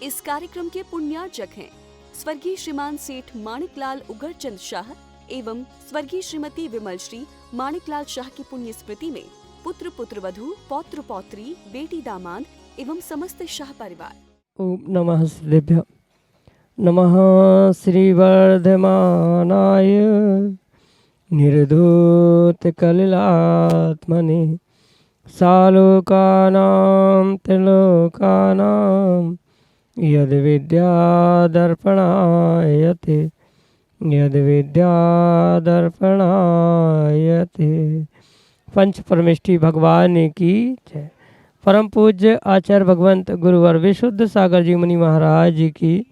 इस कार्यक्रम के पुण्यार्चक हैं स्वर्गीय श्रीमान सेठ माणिकलाल उगरचंद शाह एवं स्वर्गीय श्रीमती विमल श्री माणिकलाल शाह की पुण्य स्मृति में पुत्र पुत्रवधू पौत्र पौत्री बेटी दामाद एवं समस्त शाह परिवार। ओम नमः श्रीभ्य नमः श्रीवर्धमानाय निर्धूतकलिलात्मने सालोकानां त्रिलोकानां यद्विद्यादर्पणायते यद्विद्यादर्पणायते। पंच परमेष्ठी भगवान की जय। परम पूज्य आचार्य भगवंत गुरुवर विशुद्ध सागर जी मुनि महाराज जी की,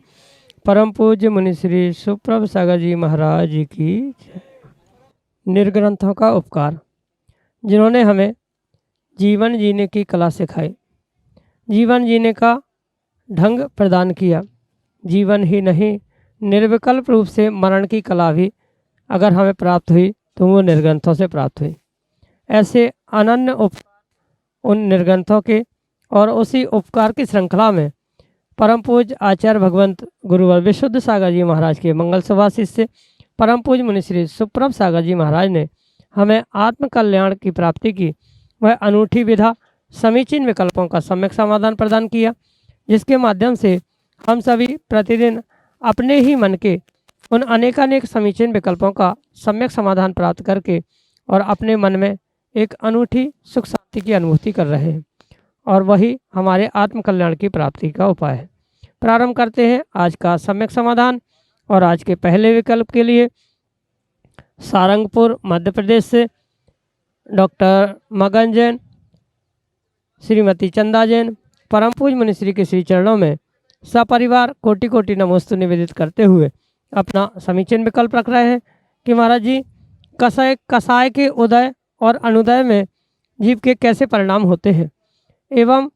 परम पूज्य मुनि श्री सुप्रभ सागर जी महाराज जी की जय। निर्ग्रंथों का उपकार, जिन्होंने हमें जीवन जीने की कला सिखाई, जीवन जीने का ढंग प्रदान किया। जीवन ही नहीं, निर्विकल्प रूप से मरण की कला भी अगर हमें प्राप्त हुई तो वो निर्ग्रंथों से प्राप्त हुई। ऐसे अनन्य उपकार उन निर्ग्रंथों के और उसी उपकार की श्रृंखला में परम पूज्य आचार्य भगवंत गुरुवर विशुद्ध सागर जी महाराज के मंगल सभा शिष्य परम पूज्य मुनि श्री सुप्रभ सागर जी महाराज ने हमें आत्म कल्याण की प्राप्ति की वह अनूठी विधा समीचीन विकल्पों का सम्यक समाधान प्रदान किया, जिसके माध्यम से हम सभी प्रतिदिन अपने ही मन के उन अनेकानेक समीचीन विकल्पों का सम्यक समाधान प्राप्त करके और अपने मन में एक अनूठी सुख शांति की अनुभूति कर रहे हैं, और वही हमारे आत्म कल्याण की प्राप्ति का उपाय है। प्रारंभ करते हैं आज का सम्यक समाधान। और आज के पहले विकल्प के लिए सारंगपुर मध्य प्रदेश से डॉक्टर मगन जैन, श्रीमती चंदा जैन परम पूज्य मुनि श्री के श्री चरणों में सपरिवार कोटि कोटि नमोस्तु निवेदित करते हुए अपना समीचीन विकल्प रख रहे हैं कि महाराज जी, कसाय के उदय और अनुदय में जीव के कैसे परिणाम होते हैं एवं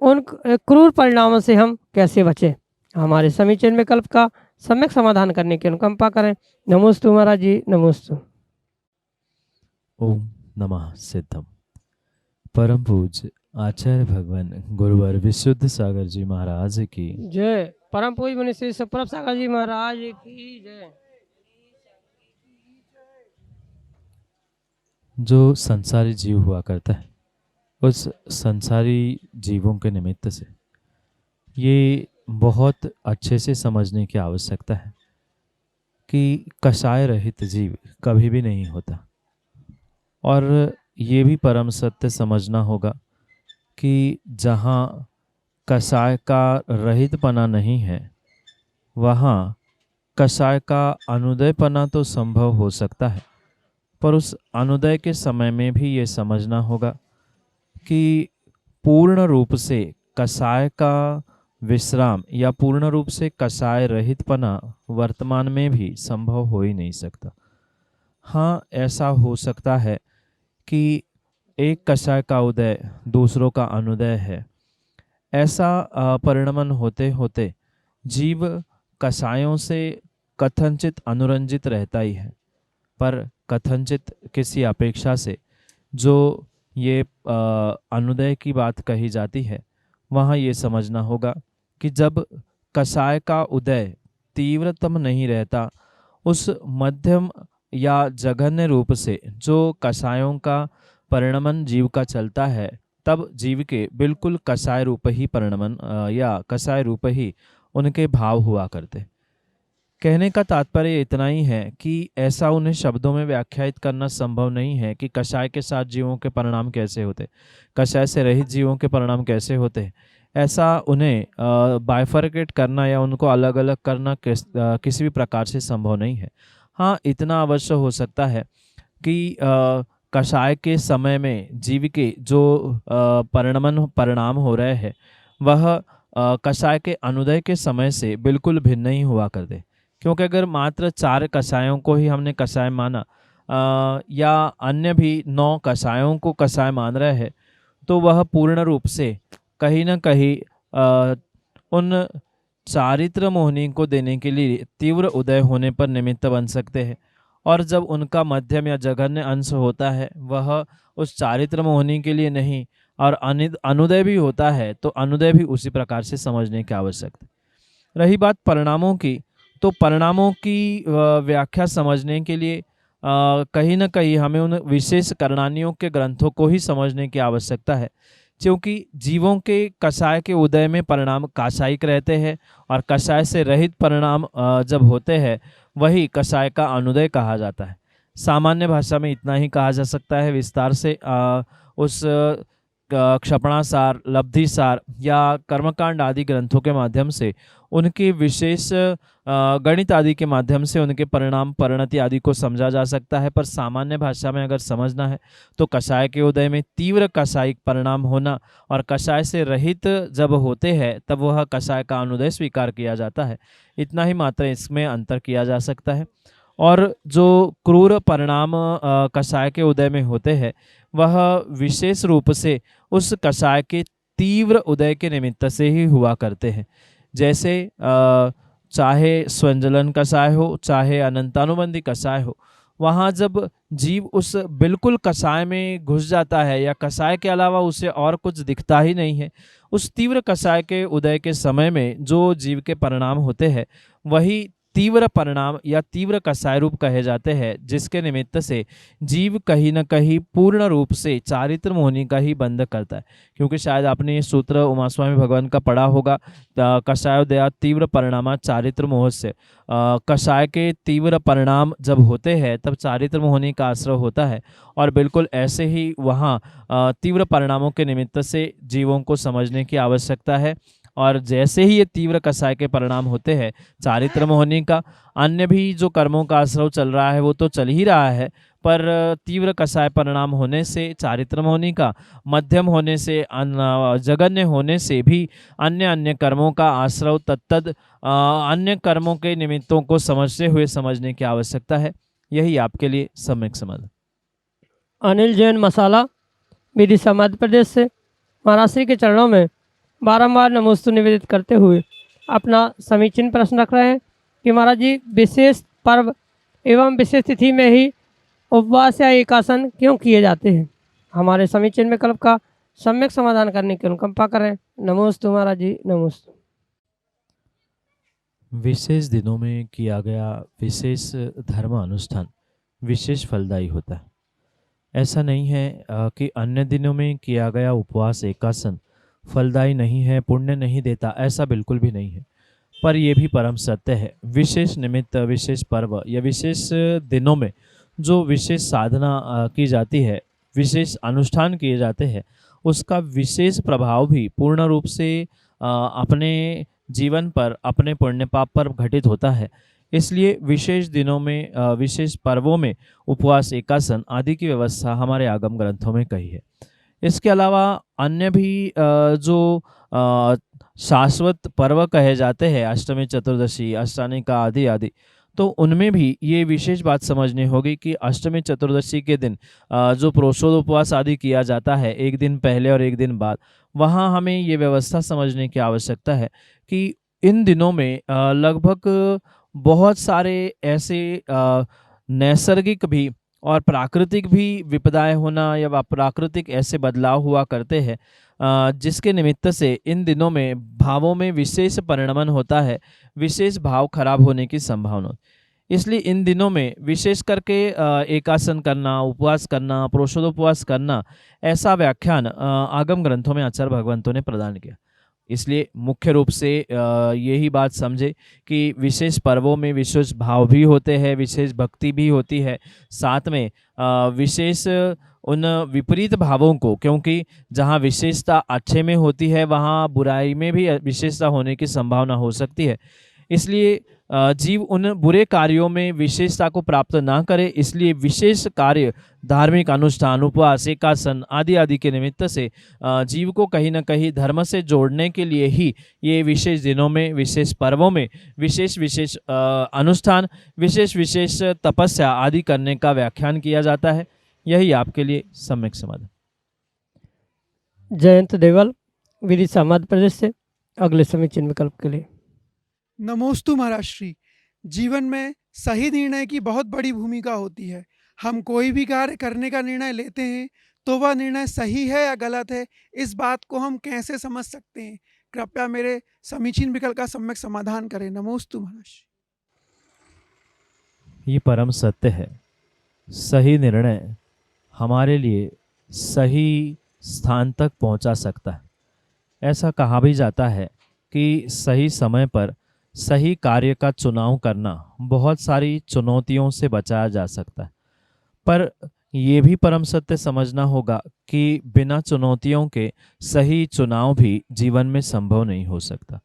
उन क्रूर परिणामों से हम कैसे बचें। हमारे समीचीन विकल्प का सम्यक समाधान करने की अनुकंपा करें। नमोस्तु महाराज जी, नमोस्तु। ओम नमः सिद्धम। परम पूज्य आचार्य भगवान गुरुवर विशुद्ध सागर जी महाराज की जय। परम पूज्य मुनि श्री सुप्रभ सागर जी महाराज की जय। जो संसारी जीव हुआ करता है, उस संसारी जीवों के निमित्त से ये बहुत अच्छे से समझने की आवश्यकता है कि कषाय रहित जीव कभी भी नहीं होता। और ये भी परम सत्य समझना होगा कि जहाँ कषाय का रहितपना नहीं है, वहाँ कषाय का अनुदयपना तो संभव हो सकता है, पर उस अनुदय के समय में भी ये समझना होगा कि पूर्ण रूप से कषाय का विश्राम या पूर्ण रूप से कषाय रहितपना वर्तमान में भी संभव हो ही नहीं सकता। हाँ, ऐसा हो सकता है कि एक कषाय का उदय दूसरों का अनुदय है। ऐसा परिणमन होते होते जीव कषायों से कथनचित अनुरंजित रहता ही है, पर कथनचित किसी अपेक्षा से जो ये अनुदय की बात कही जाती है, वहाँ ये समझना होगा कि जब कषाय का उदय तीव्रतम नहीं रहता, उस मध्यम या जघन्य रूप से जो कषायों का परिणमन जीव का चलता है, तब जीव के बिल्कुल कषाय रूप ही परिणमन या कषाय रूप ही उनके भाव हुआ करते। कहने का तात्पर्य इतना ही है कि ऐसा उन्हें शब्दों में व्याख्यायित करना संभव नहीं है कि कषाय के साथ जीवों के परिणाम कैसे होते, कषाय से रहित जीवों के परिणाम कैसे होते। ऐसा उन्हें बाइफरकेट करना या उनको अलग अलग करना किसी भी प्रकार से संभव नहीं है। हाँ, इतना अवश्य हो सकता है कि कषाय के समय में जीव के जो परिणाम हो रहे हैं, वह कषाय के अनुदय के समय से बिल्कुल भिन्न नहीं हुआ करते। क्योंकि अगर मात्र 4 कषायों को ही हमने कषाय माना या अन्य भी 9 कषायों को कषाय मान रहे हैं, तो वह पूर्ण रूप से कहीं न कहीं उन चारित्र मोहिनी को देने के लिए तीव्र उदय होने पर निमित्त बन सकते हैं। और जब उनका मध्यम या जघन्य अंश होता है, वह उस चारित्र मोहिनी के लिए नहीं और अनुदय भी होता है, तो अनुदय भी उसी प्रकार से समझने की आवश्यकता है। रही बात परिणामों की, तो परिणामों की व्याख्या समझने के लिए कहीं न कहीं हमें उन विशेष करणानियों के ग्रंथों को ही समझने की आवश्यकता है, क्योंकि जीवों के कषाय के उदय में परिणाम काषायिक रहते हैं और कषाय से रहित परिणाम जब होते हैं वही कषाय का अनुदय कहा जाता है। सामान्य भाषा में इतना ही कहा जा सकता है। विस्तार से उस क्षपणासार, लब्धिसार या कर्मकांड आदि ग्रंथों के माध्यम से उनके विशेष गणित आदि के माध्यम से उनके परिणाम, परिणति आदि को समझा जा सकता है। पर सामान्य भाषा में अगर समझना है तो कषाय के उदय में तीव्र कषायिक परिणाम होना और कषाय से रहित जब होते हैं तब वह कषाय का अनुदय स्वीकार किया जाता है। इतना ही मात्र इसमें अंतर किया जा सकता है। और जो क्रूर परिणाम कषाय के उदय में होते हैं वह विशेष रूप से उस कषाय के तीव्र उदय के निमित्त से ही हुआ करते हैं। जैसे चाहे स्वंजलन कषाय हो, चाहे अनंतानुबंधी कषाय हो, वहाँ जब जीव उस बिल्कुल कषाय में घुस जाता है या कषाय के अलावा उसे और कुछ दिखता ही नहीं है, उस तीव्र कषाय के उदय के समय में जो जीव के परिणाम होते हैं वही तीव्र परिणाम या तीव्र कषाय रूप कहे जाते हैं, जिसके निमित्त से जीव कहीं न कहीं पूर्ण रूप से चारित्र मोहनी का ही बंध करता है। क्योंकि शायद आपने ये सूत्र उमा स्वामी भगवान का पढ़ा होगा, कषायोदया तीव्र परिणाम चारित्र मोह से। कषाय के तीव्र परिणाम जब होते हैं तब चारित्र मोहनी का आश्रय होता है और बिल्कुल ऐसे ही वहाँ तीव्र परिणामों के निमित्त से जीवों को समझने की आवश्यकता है। और जैसे ही ये तीव्र कषाय के परिणाम होते हैं चारित्र मोहनी का, अन्य भी जो कर्मों का आश्रव चल रहा है वो तो चल ही रहा है, पर तीव्र कषाय परिणाम होने से चारित्र मोहनी का, मध्यम होने से, जगन्य होने से भी अन्य अन्य कर्मों का आश्रव तत्तद अन्य कर्मों के निमित्तों को समझते हुए समझने की आवश्यकता है। यही आपके लिए सम्यक समझ। अनिल जैन मसाला, विदिशा मध्य प्रदेश से, महाराज श्री के चरणों में बारंबार नमोस्तु निवेदित करते हुए अपना समीचीन प्रश्न रख रहे हैं कि महाराज जी, विशेष पर्व एवं विशेष तिथि में ही उपवास या एकासन क्यों किए जाते हैं? हमारे समीचीन विकल्प का सम्यक समाधान करने की अनुकंपा करें। नमोस्तु महाराज जी, नमोस्तु। विशेष दिनों में किया गया विशेष धर्म अनुष्ठान विशेष फलदायी होता है। ऐसा नहीं है कि अन्य दिनों में किया गया उपवास एकासन फलदायी नहीं है, पुण्य नहीं देता, ऐसा बिल्कुल भी नहीं है। पर यह भी परम सत्य है, विशेष निमित्त, विशेष पर्व या विशेष दिनों में जो विशेष साधना की जाती है, विशेष अनुष्ठान किए जाते हैं, उसका विशेष प्रभाव भी पूर्ण रूप से अपने जीवन पर, अपने पुण्य पाप पर घटित होता है। इसलिए विशेष दिनों में, विशेष पर्वों में उपवास, एकासन आदि की व्यवस्था हमारे आगम ग्रंथों में कही है। इसके अलावा अन्य भी जो शाश्वत पर्व कहे जाते हैं, अष्टमी, चतुर्दशी, अष्टानिका आदि आदि, तो उनमें भी ये विशेष बात समझनी होगी कि अष्टमी चतुर्दशी के दिन जो प्रोषोद उपवास आदि किया जाता है, एक दिन पहले और एक दिन बाद, वहाँ हमें ये व्यवस्था समझने की आवश्यकता है कि इन दिनों में लगभग बहुत सारे ऐसे नैसर्गिक भी और प्राकृतिक भी विपदाएं होना या प्राकृतिक ऐसे बदलाव हुआ करते हैं जिसके निमित्त से इन दिनों में भावों में विशेष परिणमन होता है, विशेष भाव खराब होने की संभावना। इसलिए इन दिनों में विशेष करके एकासन करना, उपवास करना, प्रोषोदोपवास करना, ऐसा व्याख्यान आगम ग्रंथों में आचार्य भगवंतों ने प्रदान किया। इसलिए मुख्य रूप से यही बात समझे कि विशेष पर्वों में विशेष भाव भी होते हैं, विशेष भक्ति भी होती है, साथ में विशेष उन विपरीत भावों को, क्योंकि जहाँ विशेषता अच्छे में होती है वहाँ बुराई में भी विशेषता होने की संभावना हो सकती है। इसलिए जीव उन बुरे कार्यों में विशेषता को प्राप्त ना करे, इसलिए विशेष कार्य, धार्मिक अनुष्ठान, उपवास, एकासन आदि आदि के निमित्त से जीव को कहीं न कहीं धर्म से जोड़ने के लिए ही ये विशेष दिनों में, विशेष पर्वों में विशेष विशेष अनुष्ठान, विशेष विशेष तपस्या आदि करने का व्याख्यान किया जाता है। यही आपके लिए सम्यक समाधान। जयंत देवल, विदिशा मध्य प्रदेश से, अगले समीचीन विकल्प के लिए। नमोस्तु महाराज श्री। जीवन में सही निर्णय की बहुत बड़ी भूमिका होती है। हम कोई भी कार्य करने का निर्णय लेते हैं तो वह निर्णय सही है या गलत है, इस बात को हम कैसे समझ सकते हैं? कृपया मेरे समीचीन विकल्प का सम्यक समाधान करें। नमोस्तु महर्षि। ये परम सत्य है। सही निर्णय हमारे लिए सही स्थान तक पहुंचा सकता है। ऐसा कहा भी जाता है कि सही समय पर सही कार्य का चुनाव करना बहुत सारी चुनौतियों से बचाया जा सकता है। पर ये भी परम सत्य समझना होगा कि बिना चुनौतियों के सही चुनाव भी जीवन में संभव नहीं हो सकता।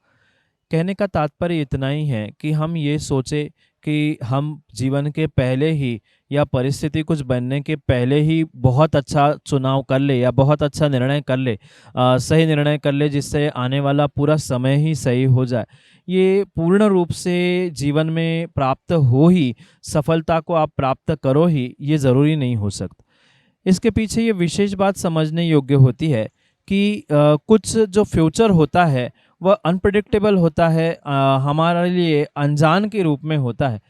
कहने का तात्पर्य इतना ही है कि हम ये सोचे कि हम जीवन के पहले ही या परिस्थिति कुछ बनने के पहले ही बहुत अच्छा चुनाव कर ले या बहुत अच्छा निर्णय कर ले, सही निर्णय कर ले जिससे आने वाला पूरा समय ही सही हो जाए। ये पूर्ण रूप से जीवन में प्राप्त हो ही, सफलता को आप प्राप्त करो ही, ये ज़रूरी नहीं हो सकता। इसके पीछे ये विशेष बात समझने योग्य होती है कि कुछ जो फ्यूचर होता है वह अनप्रेडिक्टेबल होता है, हमारे लिए अनजान के रूप में होता है।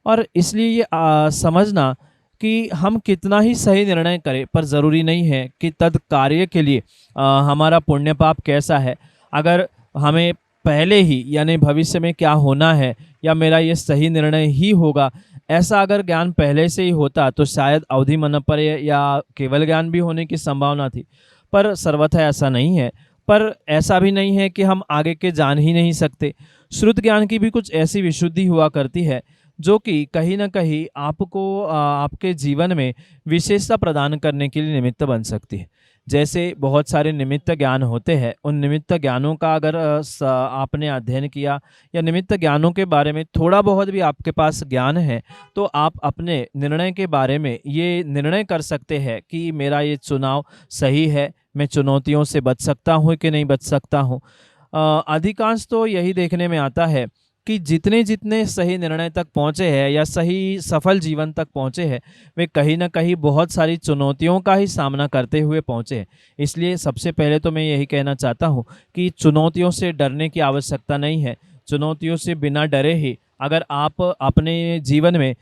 और इसलिए ये समझना कि हम कितना ही सही निर्णय करें पर ज़रूरी नहीं है कि तद कार्य के लिए हमारा पुण्य पाप कैसा है। अगर हमें पहले ही यानी भविष्य में क्या होना है या मेरा ये सही निर्णय ही होगा, ऐसा अगर ज्ञान पहले से ही होता तो शायद अवधि मन पर या केवल ज्ञान भी होने की संभावना थी। पर सर्वथा ऐसा नहीं है। पर ऐसा भी नहीं है कि हम आगे के जान ही नहीं सकते। श्रुत ज्ञान की भी कुछ ऐसी विशुद्धि हुआ करती है जो कि कहीं ना कहीं आपको आपके जीवन में विशेषता प्रदान करने के लिए निमित्त बन सकती है। जैसे बहुत सारे निमित्त ज्ञान होते हैं, उन निमित्त ज्ञानों का अगर आपने अध्ययन किया या निमित्त ज्ञानों के बारे में थोड़ा बहुत भी आपके पास ज्ञान है, तो आप अपने निर्णय के बारे में ये निर्णय कर सकते हैं कि मेरा ये चुनाव सही है, मैं चुनौतियों से बच सकता हूँ कि नहीं बच सकता हूँ। अधिकांश तो यही देखने में आता है कि जितने जितने सही निर्णय तक पहुँचे हैं या सही सफल जीवन तक पहुँचे हैं, वे कहीं ना कहीं बहुत सारी चुनौतियों का ही सामना करते हुए पहुँचे हैं। इसलिए सबसे पहले तो मैं यही कहना चाहता हूँ कि चुनौतियों से डरने की आवश्यकता नहीं है। चुनौतियों से बिना डरे ही अगर आप अपने जीवन में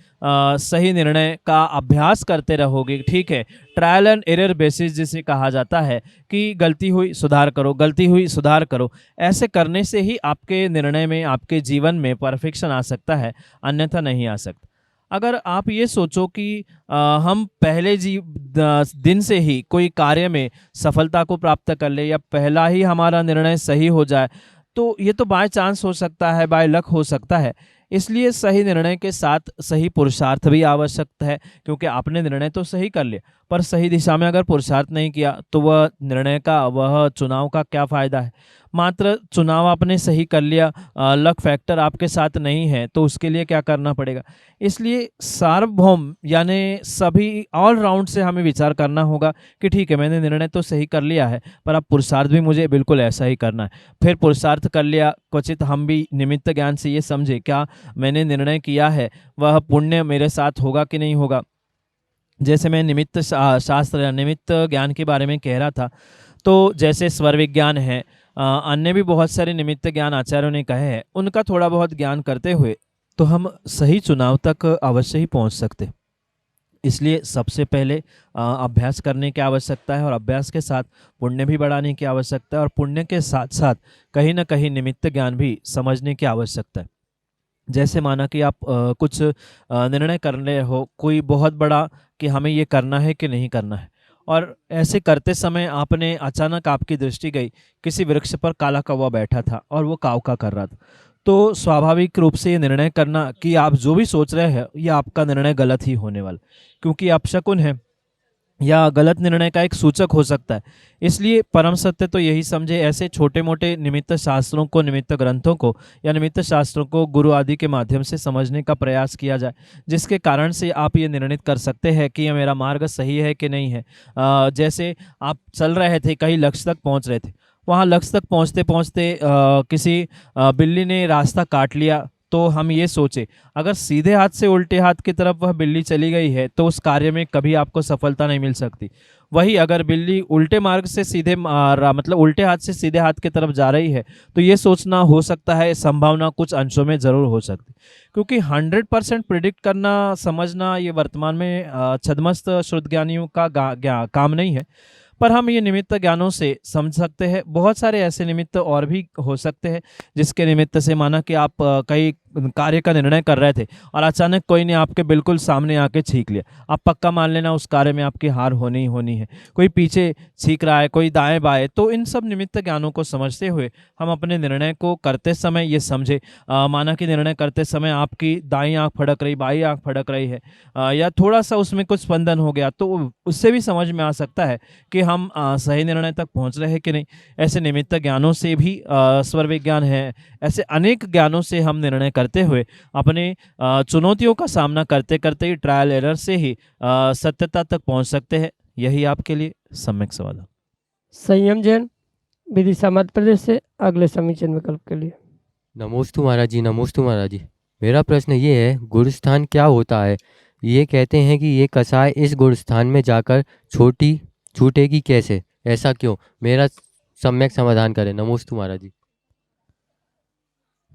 सही निर्णय का अभ्यास करते रहोगे, ठीक है, ट्रायल एंड एरर बेसिस जिसे कहा जाता है कि गलती हुई सुधार करो, गलती हुई सुधार करो, ऐसे करने से ही आपके निर्णय में, आपके जीवन में परफेक्शन आ सकता है, अन्यथा नहीं आ सकता। अगर आप ये सोचो कि हम पहले दिन से ही कोई कार्य में सफलता को प्राप्त कर ले या पहला ही हमारा निर्णय सही हो जाए, तो ये तो बाय चांस हो सकता है, बाय लक हो सकता है। इसलिए सही निर्णय के साथ सही पुरुषार्थ भी आवश्यक है, क्योंकि आपने निर्णय तो सही कर लिया पर सही दिशा में अगर पुरुषार्थ नहीं किया तो वह निर्णय का, वह चुनाव का क्या फ़ायदा है। मात्र चुनाव आपने सही कर लिया, लक फैक्टर आपके साथ नहीं है, तो उसके लिए क्या करना पड़ेगा। इसलिए सार्वभौम यानी सभी ऑल राउंड से हमें विचार करना होगा कि ठीक है, मैंने निर्णय तो सही कर लिया है पर अब पुरुषार्थ भी मुझे बिल्कुल ऐसा ही करना है। फिर पुरुषार्थ कर लिया, क्वचित हम भी निमित्त ज्ञान से ये समझे क्या मैंने निर्णय किया है वह पुण्य मेरे साथ होगा कि नहीं होगा। जैसे मैं निमित्त शास्त्र, निमित्त ज्ञान के बारे में कह रहा था, तो जैसे स्वर विज्ञान है, अन्य भी बहुत सारे निमित्त ज्ञान आचार्यों ने कहे हैं, उनका थोड़ा बहुत ज्ञान करते हुए तो हम सही चुनाव तक अवश्य ही पहुंच सकते। इसलिए सबसे पहले अभ्यास करने की आवश्यकता है और अभ्यास के साथ पुण्य भी बढ़ाने की आवश्यकता है और पुण्य के साथ साथ कहीं ना कहीं निमित्त ज्ञान भी समझने की आवश्यकता है। जैसे माना कि आप कुछ निर्णय कर रहे हो, कोई बहुत बड़ा, कि हमें ये करना है कि नहीं करना है, और ऐसे करते समय आपने अचानक आपकी दृष्टि गई किसी वृक्ष पर काला कौवा बैठा था और वो काव का कर रहा था, तो स्वाभाविक रूप से ये निर्णय करना कि आप जो भी सोच रहे हैं ये आपका निर्णय गलत ही होने वाला, क्योंकि आप शकुन है या गलत निर्णय का एक सूचक हो सकता है। इसलिए परम सत्य तो यही समझे, ऐसे छोटे मोटे निमित्त शास्त्रों को, निमित्त ग्रंथों को या निमित्त शास्त्रों को गुरु आदि के माध्यम से समझने का प्रयास किया जाए, जिसके कारण से आप ये निर्णित कर सकते हैं कि यह मेरा मार्ग सही है कि नहीं है। जैसे आप चल रहे थे, कहीं लक्ष्य तक पहुँच रहे थे, वहाँ लक्ष्य तक पहुँचते पहुँचते किसी बिल्ली ने रास्ता काट लिया, तो हम ये सोचे, अगर सीधे हाथ से उल्टे हाथ की तरफ वह बिल्ली चली गई है तो उस कार्य में कभी आपको सफलता नहीं मिल सकती। वही अगर बिल्ली उल्टे मार्ग से सीधे मतलब उल्टे हाथ से सीधे हाथ की तरफ जा रही है तो ये सोचना हो सकता है, संभावना कुछ अंशों में ज़रूर हो सकती, क्योंकि 100% प्रिडिक्ट करना समझना ये वर्तमान में छद्मस्त शुद्ध ज्ञानियों का काम नहीं है। पर हम ये निमित्त ज्ञानों से समझ सकते हैं। बहुत सारे ऐसे निमित्त और भी हो सकते हैं जिसके निमित्त से माना कि आप कई कार्य का निर्णय कर रहे थे और अचानक कोई ने आपके बिल्कुल सामने आके छींक लिया, आप पक्का मान लेना उस कार्य में आपकी हार होनी ही होनी है। कोई पीछे छींक रहा है, कोई दाएं बाएं, तो इन सब निमित्त ज्ञानों को समझते हुए हम अपने निर्णय को करते समय ये समझे, माना कि निर्णय करते समय आपकी दाईं आंख फड़क रही, बाईं आंख फड़क रही है, या थोड़ा सा उसमें कुछ स्पंदन हो गया, तो उससे भी समझ में आ सकता है कि हम सही निर्णय तक पहुंच रहे हैं कि नहीं। ऐसे निमित्त ज्ञानों से भी स्वर विज्ञान है, ऐसे अनेक ज्ञानों से हम निर्णय करते हुए अपने चुनौतियों का सामना करते करते ही ट्रायल एरर से ही सत्यता तक पहुंच सकते हैं। यही आपके लिए सम्यक समाधान। संयम जैन विदिशा मध्य प्रदेश से अगले समीचीन विकल्प के लिए। नमोस्तु महाराज जी, नमोस्तु महाराज जी। मेरा प्रश्न ये है, गुणस्थान क्या होता है? ये कहते हैं कि ये कसाय इस गुणस्थान में जाकर छूटेगी कैसे, ऐसा क्यों? मेरा सम्यक समाधान करें। नमोस्तु महाराज जी।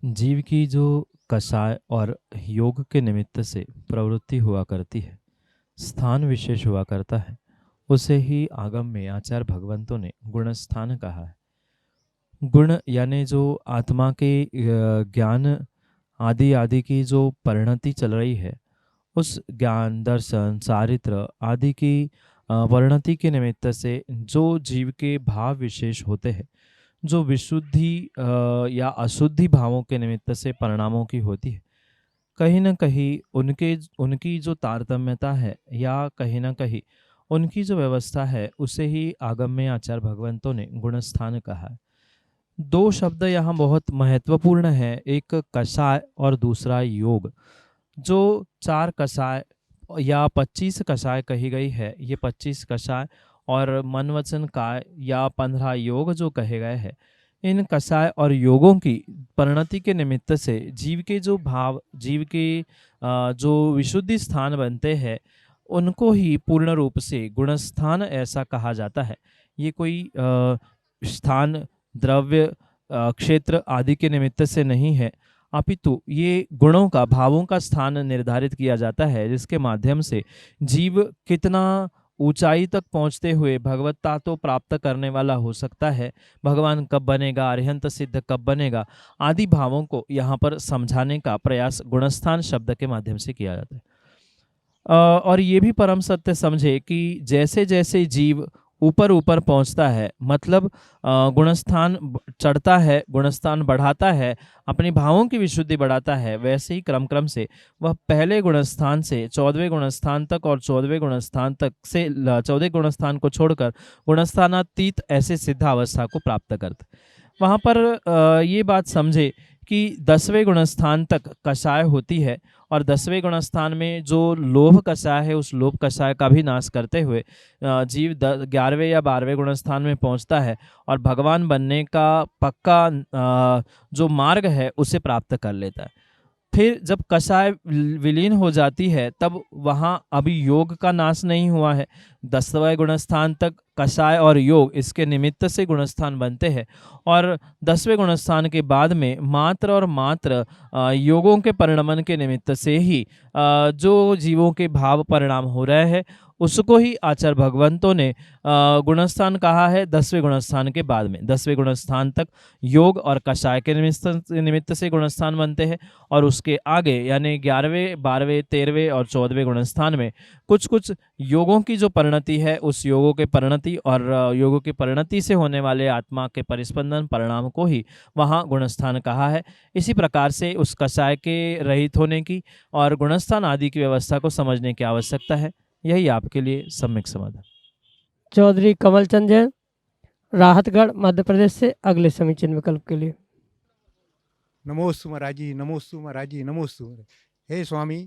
जीव की जो कषाय और योग के निमित्त से प्रवृत्ति हुआ करती है, स्थान विशेष हुआ करता है, उसे ही आगम में आचार्य भगवंतों ने गुणस्थान कहा है। गुण यानी जो आत्मा के ज्ञान आदि आदि की जो परिणति चल रही है, उस ज्ञान दर्शन चारित्र आदि की परिणति के निमित्त से जो जीव के भाव विशेष होते हैं, जो विशुद्धि या अशुद्धि भावों के निमित्त से परिणामों की होती है, कहीं ना कहीं उनकी जो तारतम्यता है या कहीं ना कहीं उनकी जो व्यवस्था है, उसे ही आगम में आचार्य भगवंतों ने गुणस्थान कहा है। दो शब्द यहाँ बहुत महत्वपूर्ण है, एक कषाय और दूसरा योग। जो 4 कषाय या 25 कषाय कही गई है, ये 25 कषाय और मन वचन काय या 15 योग जो कहे गए हैं, इन कषाय और योगों की परिणति के निमित्त से जीव के जो भाव, जीव के जो विशुद्धि स्थान बनते हैं, उनको ही पूर्ण रूप से गुणस्थान ऐसा कहा जाता है। ये कोई स्थान, द्रव्य, क्षेत्र आदि के निमित्त से नहीं है, अपितु ये गुणों का, भावों का स्थान निर्धारित किया जाता है, जिसके माध्यम से जीव कितना ऊंचाई तक पहुंचते हुए भगवत्ता तो प्राप्त करने वाला हो सकता है, भगवान कब बनेगा, अरिहंत सिद्ध कब बनेगा, आदि भावों को यहाँ पर समझाने का प्रयास गुणस्थान शब्द के माध्यम से किया जाता है। और ये भी परम सत्य समझे कि जैसे जैसे जीव ऊपर ऊपर पहुंचता है, मतलब गुणस्थान चढ़ता है, गुणस्थान बढ़ाता है, अपनी भावों की विशुद्धि बढ़ाता है, वैसे ही क्रम क्रम से वह पहले गुणस्थान से 14वें गुणस्थान तक और 14वें गुणस्थान तक से 14वें गुणस्थान को छोड़कर गुणस्थानातीत ऐसे सिद्ध अवस्था को प्राप्त करते। वहाँ पर ये बात समझे कि 10वें गुणस्थान तक कषाय होती है और 10वें गुणस्थान में जो लोभ कषाय है, उस लोभ कषाय का भी नाश करते हुए जीव 11वें या 12वें गुणस्थान में पहुंचता है और भगवान बनने का पक्का जो मार्ग है उसे प्राप्त कर लेता है। फिर जब कषाय विलीन हो जाती है, तब वहाँ अभी योग का नाश नहीं हुआ है। 10वें गुणस्थान तक कषाय और योग इसके निमित्त से गुणस्थान बनते हैं और 10वें गुणस्थान के बाद में मात्र और मात्र योगों के परिणमन के निमित्त से ही जो जीवों के भाव परिणाम हो रहे हैं, उसको ही आचार्य भगवंतों ने गुणस्थान कहा है। 10वें गुणस्थान के बाद में 10वें गुणस्थान तक योग और कषाय के निमित्त से गुणस्थान बनते हैं और उसके आगे यानी 11वें, 12वें, 13वें और 14वें गुणस्थान में कुछ कुछ योगों की जो परिणति है, उस योगों के परिणति और योगों की परिणति से होने वाले आत्मा के परिस्पंदन परिणाम को ही वहाँ गुणस्थान कहा है। इसी प्रकार से उस कषाय के रहित होने की और गुणस्थान आदि की व्यवस्था को समझने की आवश्यकता है। यही आपके लिए सम्यक समाधान। चौधरी कमलचंद जैन राहतगढ़ मध्य प्रदेश से अगले समीचीन विकल्प के लिए। नमोस्तु महाराज जी, नमोस्तु महाराज जी, नमोस्तु। हे स्वामी,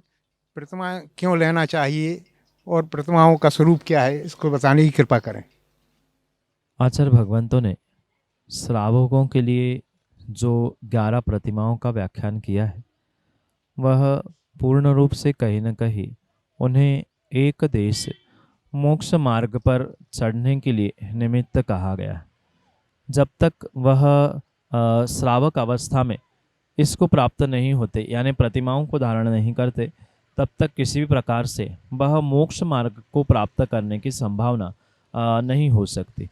प्रतिमा क्यों लेना चाहिए और प्रतिमाओं का स्वरूप क्या है, इसको बताने की कृपा करें। आचार्य भगवंतों ने श्रावकों के लिए जो 11 प्रतिमाओं का व्याख्यान किया है, वह पूर्ण रूप से कहीं न कहीं उन्हें एक देश मोक्ष मार्ग पर चढ़ने के लिए निमित्त कहा गया। जब तक वह श्रावक अवस्था में इसको प्राप्त नहीं होते, यानी प्रतिमाओं को धारण नहीं करते, तब तक किसी भी प्रकार से वह मोक्ष मार्ग को प्राप्त करने की संभावना नहीं हो सकती।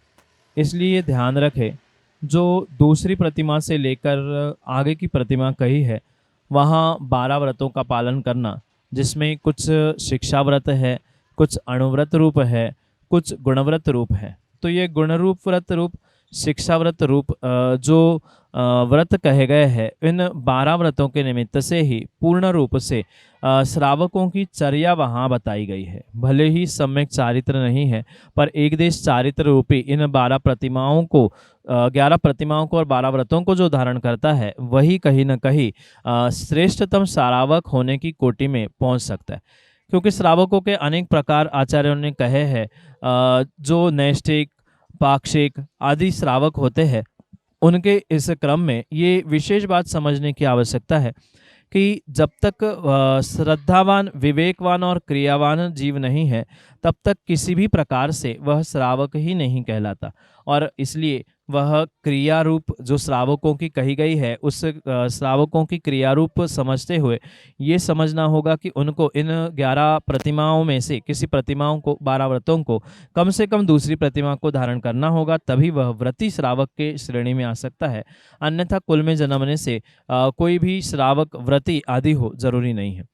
इसलिए ध्यान रखें, जो दूसरी प्रतिमा से लेकर आगे की प्रतिमा कही है, वहाँ 12 व्रतों का पालन करना, जिसमें कुछ शिक्षा व्रत है, कुछ अणुव्रत रूप है, कुछ गुणव्रत रूप है। तो ये गुणरूप व्रत रूप, शिक्षा व्रत रूप जो व्रत कहे गए हैं, इन 12 व्रतों के निमित्त से ही पूर्ण रूप से श्रावकों की चर्या वहाँ बताई गई है। भले ही सम्यक चारित्र नहीं है, पर एक देश चारित्र रूपी इन 12 प्रतिमाओं को 11 प्रतिमाओं को और 12 व्रतों को जो धारण करता है, वही कहीं न कहीं श्रेष्ठतम श्रावक होने की कोटि में पहुँच सकता है। क्योंकि श्रावकों के अनेक प्रकार आचार्यों ने कहे हैं। जो नैष्ठिक, पाक्षिक आदि श्रावक होते हैं, उनके इस क्रम में ये विशेष बात समझने की आवश्यकता है कि जब तक श्रद्धावान, विवेकवान और क्रियावान जीव नहीं है, तब तक किसी भी प्रकार से वह श्रावक ही नहीं कहलाता। और इसलिए वह क्रिया रूप जो श्रावकों की कही गई है, उस श्रावकों की क्रिया रूप समझते हुए ये समझना होगा कि उनको इन 11 प्रतिमाओं में से किसी प्रतिमाओं को, 12 व्रतों को कम से कम दूसरी प्रतिमा को धारण करना होगा, तभी वह व्रती श्रावक के श्रेणी में आ सकता है। अन्यथा कुल में जन्मने से कोई भी श्रावक व्रती आदि हो जरूरी नहीं है।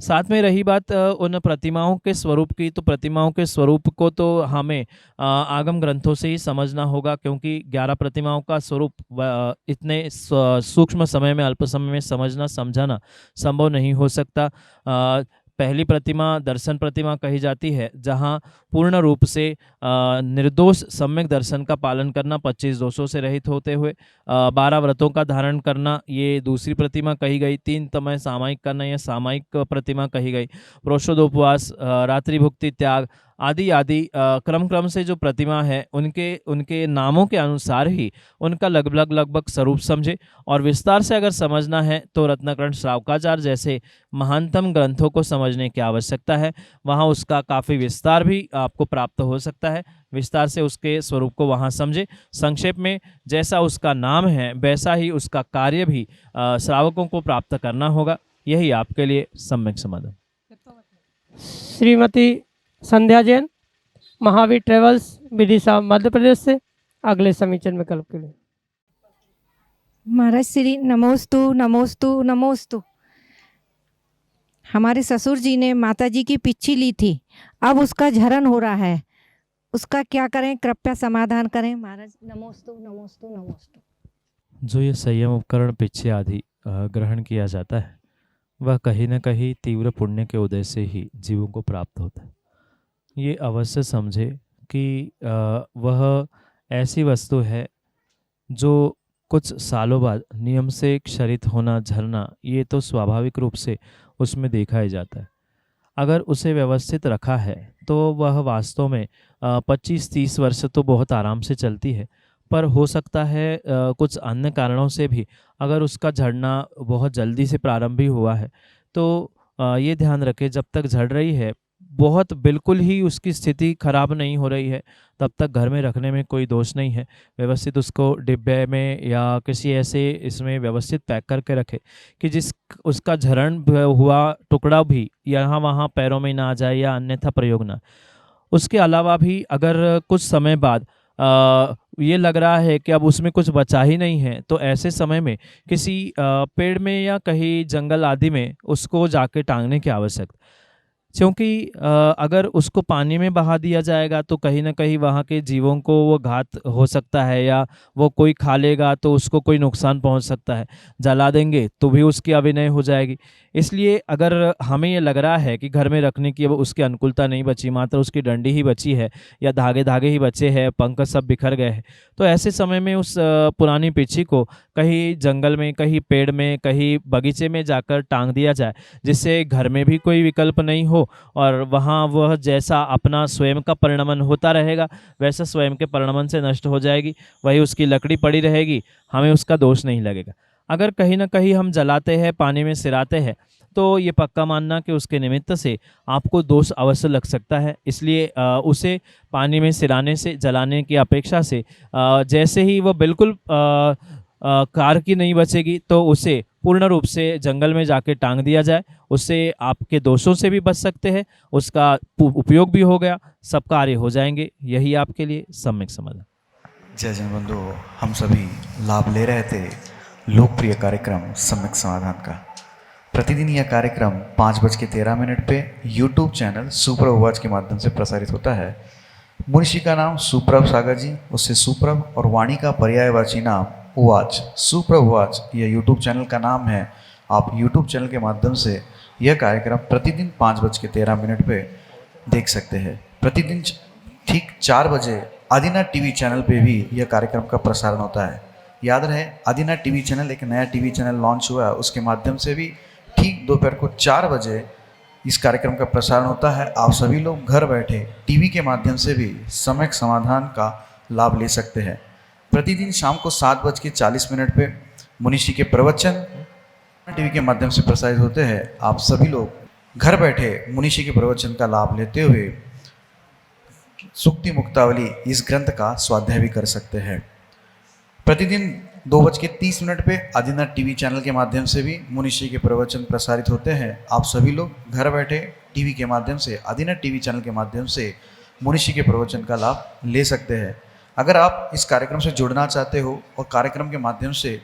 साथ में रही बात उन प्रतिमाओं के स्वरूप की, तो प्रतिमाओं के स्वरूप को तो हमें आगम ग्रंथों से ही समझना होगा, क्योंकि 11 प्रतिमाओं का स्वरूप इतने सूक्ष्म समय में, अल्प समय में समझना, समझाना संभव नहीं हो सकता। पहली प्रतिमा दर्शन प्रतिमा कही जाती है, जहाँ पूर्ण रूप से निर्दोष सम्यक दर्शन का पालन करना, 25 दोषों से रहित होते हुए 12 व्रतों का धारण करना, ये दूसरी प्रतिमा कही गई। 3 तमय सामायिक करना, यह सामायिक प्रतिमा कही गई। प्रोषोदोपवास, रात्रि भुक्ति त्याग आदि आदि क्रम से जो प्रतिमा है, उनके नामों के अनुसार ही उनका लगभग स्वरूप समझे। और विस्तार से अगर समझना है तो रत्नाकरण श्रावकाचार जैसे महानतम ग्रंथों को समझने की आवश्यकता है। वहाँ उसका काफ़ी विस्तार भी आपको प्राप्त हो सकता है। विस्तार से उसके स्वरूप को वहाँ समझे। संक्षेप में जैसा उसका नाम है, वैसा ही उसका कार्य भी श्रावकों को प्राप्त करना होगा। यही आपके लिए सम्यक समाधान। श्रीमती संध्या जैन, महावीर ट्रेवल्स, विदिशा, मध्य प्रदेश से अगले समीचन विकल्प के लिए। महाराज श्री नमोस्तु नमोस्तु नमोस्तु। हमारे ससुर जी ने माता जी की पिच्ची ली थी, अब उसका झरण हो रहा है, उसका क्या करें, कृपया समाधान करें महाराज। नमोस्तु नमोस्तु नमोस्तु। जो ये संयम उपकरण पिच्छे आदि ग्रहण किया जाता है, वह कहीं न कहीं तीव्र पुण्य के उदय से ही जीवों को प्राप्त होता है। ये अवश्य समझे कि वह ऐसी वस्तु है जो कुछ सालों बाद नियम से क्षरित होना, झरना, ये तो स्वाभाविक रूप से उसमें देखा ही जाता है। अगर उसे व्यवस्थित रखा है तो वह वास्तव में 25-30 वर्ष तो बहुत आराम से चलती है। पर हो सकता है कुछ अन्य कारणों से भी अगर उसका झड़ना बहुत जल्दी से प्रारंभ भी हुआ है, तो ये ध्यान रखें, जब तक झड़ रही है, बहुत बिल्कुल ही उसकी स्थिति खराब नहीं हो रही है, तब तक घर में रखने में कोई दोष नहीं है। व्यवस्थित उसको डिब्बे में या किसी ऐसे इसमें व्यवस्थित पैक करके रखे कि जिस उसका झरण हुआ टुकड़ा भी यहाँ वहाँ पैरों में ना आ जाए या अन्यथा प्रयोग ना। उसके अलावा भी अगर कुछ समय बाद ये लग रहा है कि अब उसमें कुछ बचा ही नहीं है, तो ऐसे समय में किसी पेड़ में या कहीं जंगल आदि में उसको जाके टांगने की आवश्यकता, क्योंकि अगर उसको पानी में बहा दिया जाएगा तो कहीं ना कहीं वहाँ के जीवों को वो घात हो सकता है, या वो कोई खा लेगा तो उसको कोई नुकसान पहुँच सकता है। जला देंगे तो भी उसकी अभिनय हो जाएगी। इसलिए अगर हमें ये लग रहा है कि घर में रखने की अब उसकी अनुकूलता नहीं बची, मात्र उसकी डंडी ही बची है या धागे ही बचे हैं, पंख सब बिखर गए हैं, तो ऐसे समय में उस पुरानी पिच्छी को कहीं जंगल में, कहीं पेड़ में, कहीं बगीचे में जाकर टांग दिया जाए, जिससे घर में भी कोई विकल्प नहीं हो और वहाँ वह जैसा अपना स्वयं का परिणमन होता रहेगा वैसा स्वयं के परिणमन से नष्ट हो जाएगी। वही उसकी लकड़ी पड़ी रहेगी, हमें उसका दोष नहीं लगेगा। अगर कहीं ना कहीं हम जलाते हैं, पानी में सिराते हैं, तो ये पक्का मानना कि उसके निमित्त से आपको दोष अवश्य लग सकता है। इसलिए उसे पानी में सिलाने से, जलाने की अपेक्षा से जैसे ही वो बिल्कुल कार की नहीं बचेगी तो उसे पूर्ण रूप से जंगल में जाके टांग दिया जाए। उससे आपके दोषों से भी बच सकते हैं, उसका उपयोग भी हो गया, सब कार्य हो जाएंगे। यही आपके लिए सम्यक समाधान। जय जन बंधु, हम सभी लाभ ले रहे थे लोकप्रिय कार्यक्रम सम्यक समाधान का। प्रतिदिन यह कार्यक्रम 5:13 पे यूट्यूब चैनल सुप्रभ के माध्यम से प्रसारित होता है। मुनिषी का नाम सुप्रभ सागर जी, उससे सुप्रभ और वाणी का पर्यायवाची नाम उवाच, सुप्रभ उवाच यह यूट्यूब चैनल का नाम है। आप यूट्यूब चैनल के माध्यम से यह कार्यक्रम प्रतिदिन 5:13 पे देख सकते हैं। प्रतिदिन ठीक 4 बजे आदिना टीवी चैनल पे भी यह कार्यक्रम का प्रसारण होता है। याद रहे, आदिना टीवी चैनल एक नया टीवी चैनल लॉन्च हुआ है, उसके माध्यम से भी ठीक दोपहर को 4 बजे इस कार्यक्रम का प्रसारण होता है। आप सभी लोग घर बैठे टीवी के माध्यम से भी सम्यक समाधान का लाभ ले सकते हैं। प्रतिदिन शाम को 7:40 पे मुनिषी के प्रवचन टीवी के माध्यम से प्रसारित होते हैं। आप सभी लोग घर बैठे मुनिषी के प्रवचन का लाभ लेते हुए सुक्ति मुक्तावली इस ग्रंथ का स्वाध्याय भी कर सकते हैं। प्रतिदिन 2:30 पे आदिना टीवी चैनल के माध्यम से भी मुनिषी के प्रवचन प्रसारित होते हैं। आप सभी लोग घर बैठे टीवी के माध्यम से, आदिना टीवी चैनल के माध्यम से मुनिषी के प्रवचन का लाभ ले सकते हैं। अगर आप इस कार्यक्रम से जुड़ना चाहते हो और कार्यक्रम के माध्यम से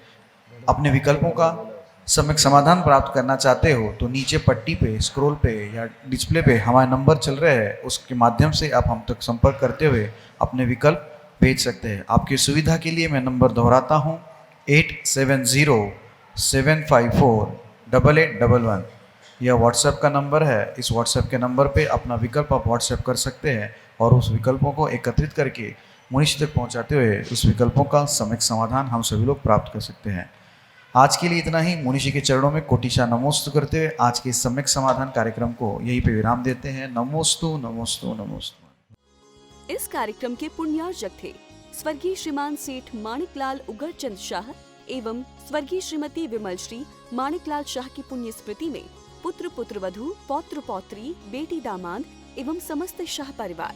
अपने विकल्पों का सम्यक समाधान प्राप्त करना चाहते हो तो नीचे पट्टी पे, स्क्रॉल पे या डिस्प्ले पे हमारे नंबर चल रहे हैं, उसके माध्यम से आप हम तक संपर्क करते हुए अपने विकल्प भेज सकते हैं। आपकी सुविधा के लिए मैं नंबर दोहराता हूँ, 8707548811। यह व्हाट्सएप का नंबर है। इस व्हाट्सएप के नंबर पे अपना विकल्प आप व्हाट्सएप कर सकते हैं और उस विकल्पों को एकत्रित करके मुनिषी तक पहुंचाते हुए उस विकल्पों का सम्यक समाधान हम सभी लोग प्राप्त कर सकते हैं। आज के लिए इतना ही। मुनिषी के चरणों में कोटिशा नमोस्तु करते हुए आज के सम्यक समाधान कार्यक्रम को यहीं पे विराम देते हैं। नमोस्तु नमोस्तु नमोस्तु। इस कार्यक्रम के पुण्यार्जक थे स्वर्गीय श्रीमान सेठ माणिकलाल उगरचंद शाह एवं स्वर्गीय श्रीमती विमल श्री माणिकलाल शाह की पुण्य स्मृति में पुत्र पुत्रवधू, पौत्र पौत्री, बेटी दामाद एवं समस्त शाह परिवार।